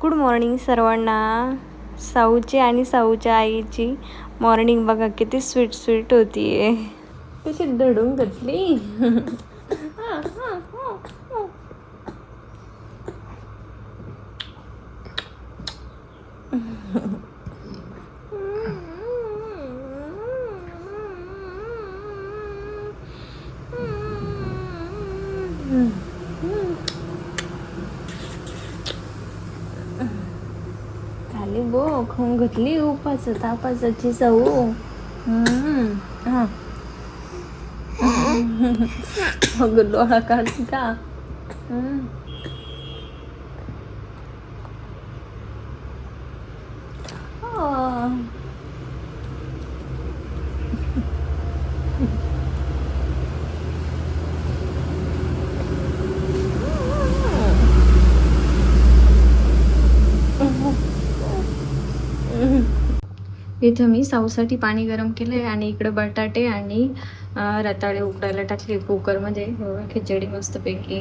Good morning सर्वांना. साऊची आणि साऊच्या आईची मॉर्निंग बघा किती स्वीट स्वीट होतीये. कशी दडून घातली. खाली बो खाऊन घातली उपास तापासाची सऊ. अगं डोळा काढ का. इथं मी साऊसाठी पाणी गरम केलंय आणि इकडे बटाटे आणि रताळे उकडायला टाकले कुकरमध्ये. खिचडी मस्तपैकी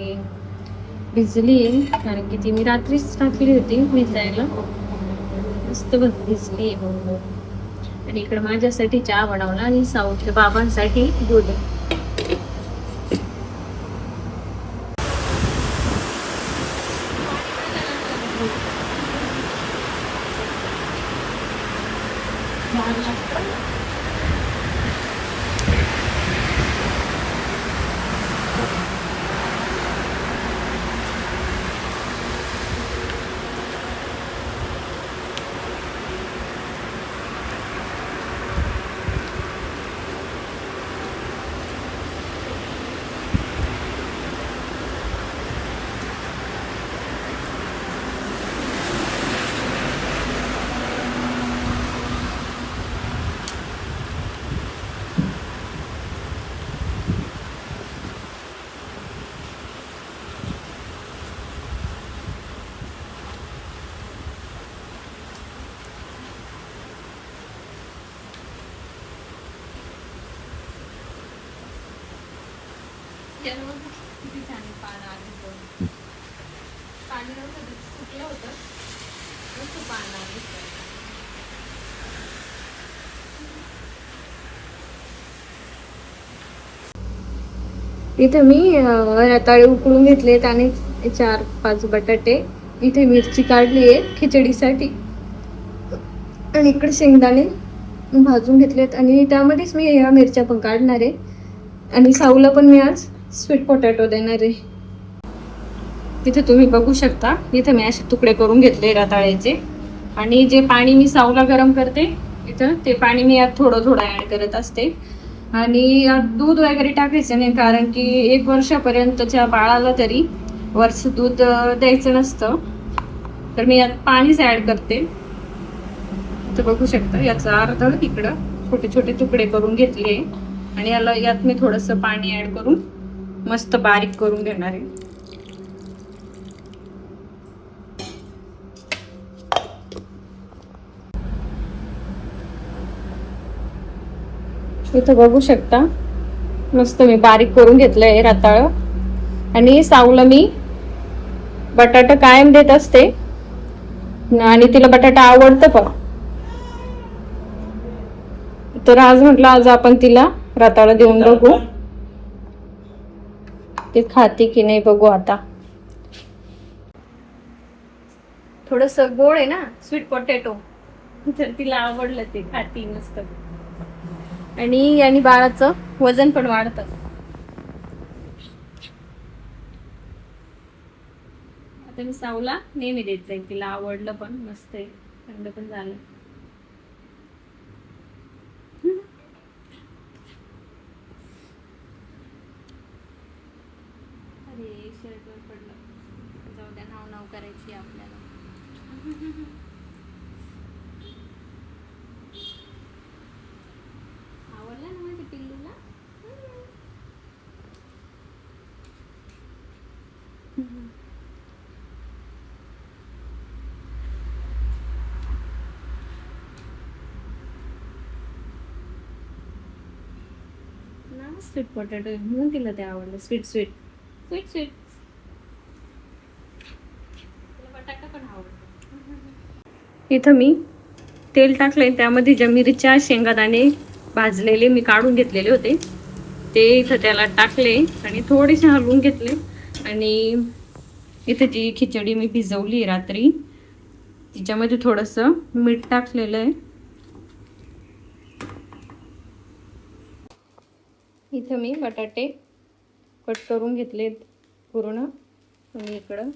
भिजली आहे कारण की ती मी रात्रीच टाकली होती भिजायला. मस्त भिजली आहे. आणि इकडे माझ्यासाठी चहा बनवला आणि साऊच्या बाबांसाठी दूध. किती छान पानं आली. पाणी नव्हतं सुकलं होतं मस्त पानं आली. इथे मी रताळे उकळून घेतलेत आणि 4-5 बटाटे. इथे मिरची काढली आहे खिचडीसाठी आणि इकडे शेंगदाणे भाजून घेतलेत आणि त्यामध्येच मी या मिरच्या पण काढणार आहे. आणि साऊला पण मी आज स्वीट पोटॅटो देणार आहे. इथे तुम्ही बघू शकता इथे मी असे तुकडे करून घेतले रताळ्याचे. आणि जे पाणी मी साऊला गरम करते इथं ते पाणी मी यात थोडं थोडं ऍड करत असते. आणि यात दूध वगैरे टाकायचं नाही कारण की 1 वर्षापर्यंतच्या बाळाला तरी वर्ष दूध द्यायचं नसतं. तर मी यात पाणीच ऍड करते. तर बघू शकता याचा अर्ध इकडं छोटे छोटे तुकडे करून घेतले आणि यात मी थोडंसं पाणी ऍड करून मस्त बारीक करून घेणार आहे. इथं बघू शकता मस्त मी बारीक करून घेतलंय रताळ. आणि साऊला मी बटाटा कायम देत असते आणि तिला बटाटा आवडतं पण. तर आज म्हटलं आज आपण तिला रताळा देऊन बघू ते खाते की नाही बघू आता. थोडस गोड आहे ना स्वीट पोटॅटो तर तिला आवडलं ते खाती मस्त. आणि याने बाळाचं वजन पण वाढतं. आता मी साऊला नेहमी देत जाईल तिला आवडलं पण मस्त आहे थंड पण झालं. अरे शर्टवर पडलं. जाऊ द्या नाव नाव करायची आपल्याला. आवडलं ना माझ्या पिल्लूला. स्वीट पोटॅटो म्हणून तिला ते आवडलं. Sweet sweet sweet sweet. तिला बटाटा पण आवडतो. इथं मी तेल टाकलंय, त्यामध्ये ज्या मिरच्या शेंगादाणे भाजलेले मी काढून घेतलेले होते ते इथं त्याला टाकले आणि थोडेसे हलवून घेतले. आणि इथं जी खिचडी मी भिजवली रात्री तिच्यामध्ये थोडंसं मीठ टाकलेलं आहे. इथं मी बटाटे कट करून घेतलेत पूर्ण आणि इकडं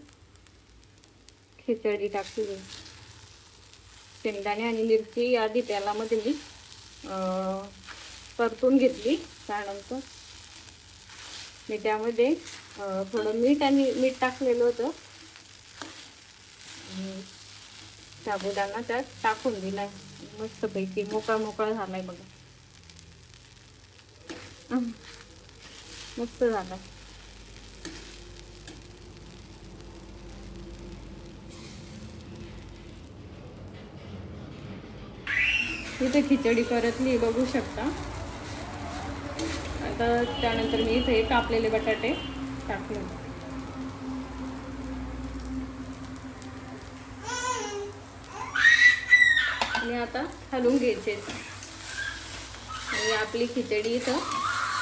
खिचडी टाकली. शेंगदाणे आणि मिरची आधी तेलामध्ये मी परतून घेतली. त्यानंतर मी त्यामध्ये थोडं मीठ टाकलेलं होतं. साबुदाणा त्यात टाकून दिलाय. मस्तपैकी मोकळा झालाय बघा. मस्त झाला. इथे खिचडी परतली बघू शकता. आता त्यानंतर मी इथे कापलेले बटाटे टाकले आणि आता हलवून घ्यायचे आणि आपली खिचडी इथं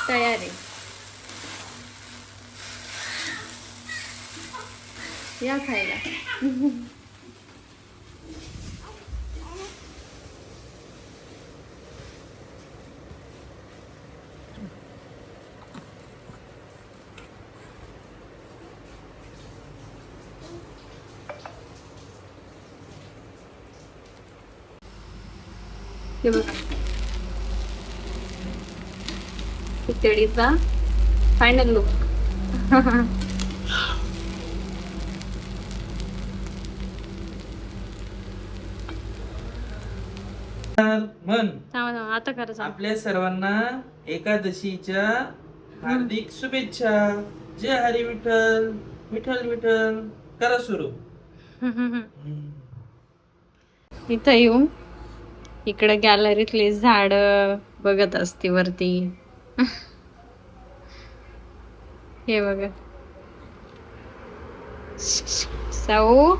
तयार आहे. या खायला. हे बघा खिचडीचा फायनल लुक. आता खरंच आपल्या सर्वांना एकादशीच्या हार्दिक शुभेच्छा. जय हरी विठ्ठल. विठ्ठल विठ्ठल करा सुरू. इथं येऊन इकडे गॅलरीतले झाड बघत असते वरती. हे बघा साऊ.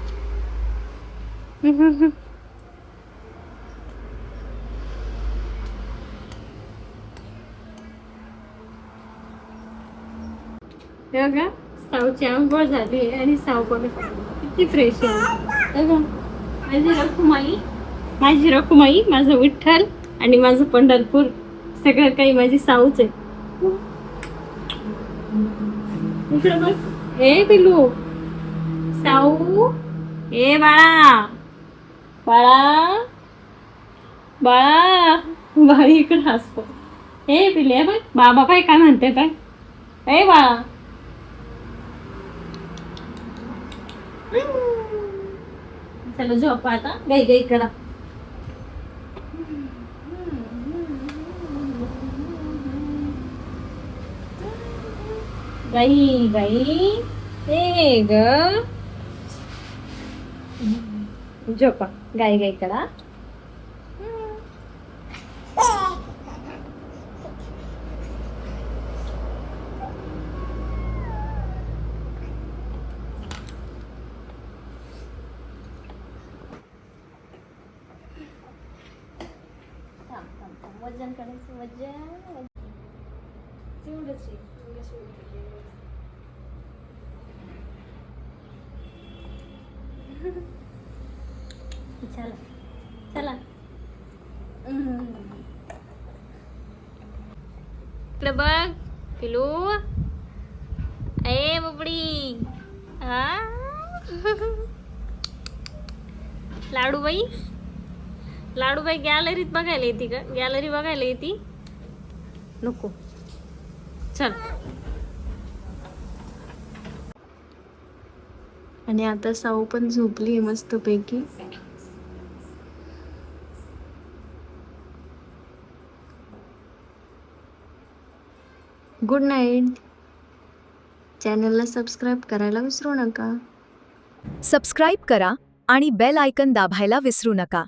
हे बघा साऊची आंघोळ झाली आणि साऊ बघा किती फ्रेश आहे. माझी रखुमाई, माझं विठ्ठल आणि माझं पंढरपूर सगळं काही माझी साऊच आहे. इकडे बघ. ए पिलू साऊ. ए बाळा बाळा बाळा बाळी इकडे हसतो. ए पिले बघ बाबा काय काय म्हणते काय. ए बाळा चला झोप आता. गाई करा. गाई ए ग झोपा. गाई करा. वजन करायचं. वजन तेवढंच आहे. चला चला. इकडे बघ पिलू. ए बबडी. लाडूबाई गॅलरीत बघायला येते का. गॅलरी बघायला येते नको. चल. आणि आता साऊ पण झोपली मस्त पैकी. Good night. चॅनलला सबस्क्राईब करायला विसरू नका. सबस्क्राईब करा आणि बेल आयकन दाबायला विसरू नका.